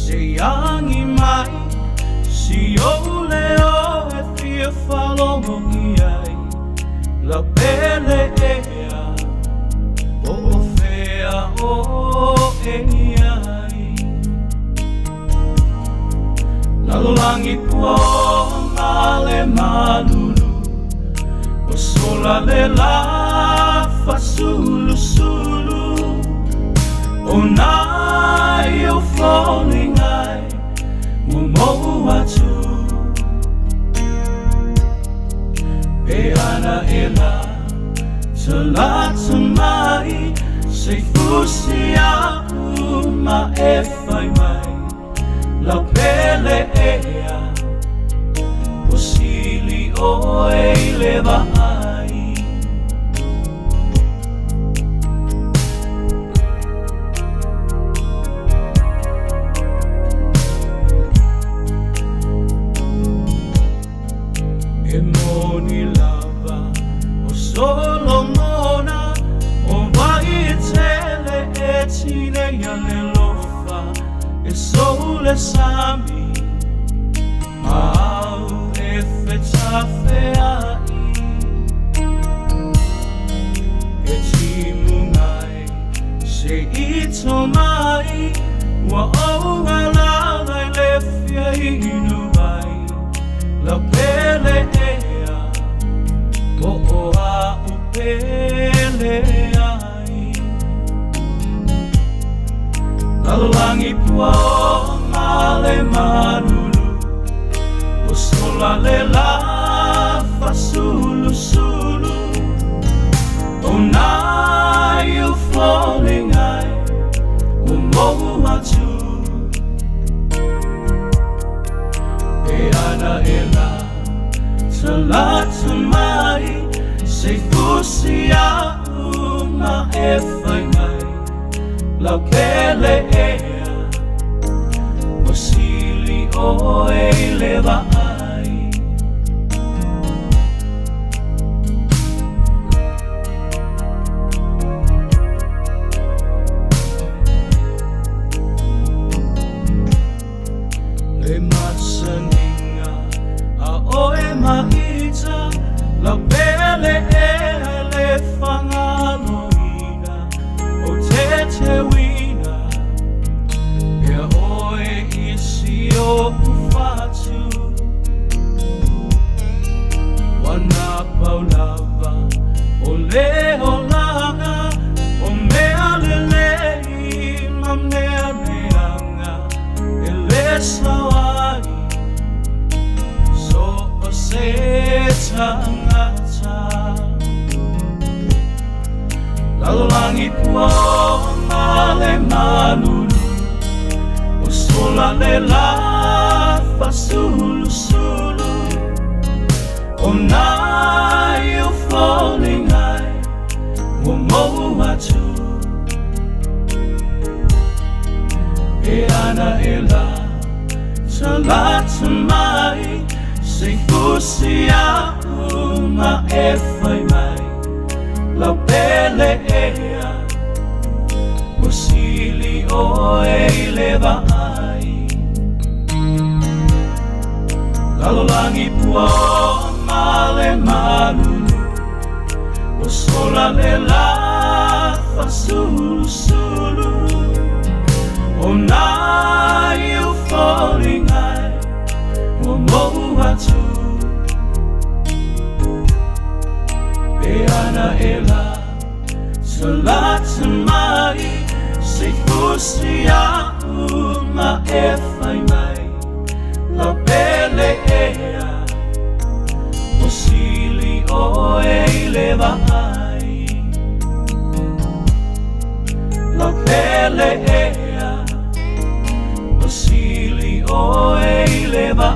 Seyangi mai si oleo e fia falongo iai la pele ea o fea o e iai la langit po ngale malulu o sola le la fasulu sulu o nai o falling ai mo atu pe ana ela salata mai sei fusia uma e fai mai la pele ea posili o e leva ai e moni lava o solo mona o vai e tele e tine yale lofa e sole sami au e feta feai e timungai se ito mai wa o ngala nai le fia inu vai la pele ea o a upele ai la langi pua male manulu o sola le la fasulu sulu o nai o falling ai o mohu atu e ana ela salata mai sei fusia uma e fai mai la pele ea o sili o e leva ai le masaninga a o e maita la pele ea le whangaloina o te wina e oe isi o ufatu wana paulava o leo langa o mea lelei ma mea meanga e le sawai so o se tangata la langi pua male manulu o sola le la fasulu sulu o nai o falling ai o mohu atu e ana ela salata mai sei fusia uma e fai mai la pele ea o sili o e leva ai la langi pua male manulu o sola le la fasulu sulu o nai o falling ai o mohu atu e ana ela salata mai sei fusia uma e fai mai la pele ea o sili o e leva ai la pele ea o sili o e leva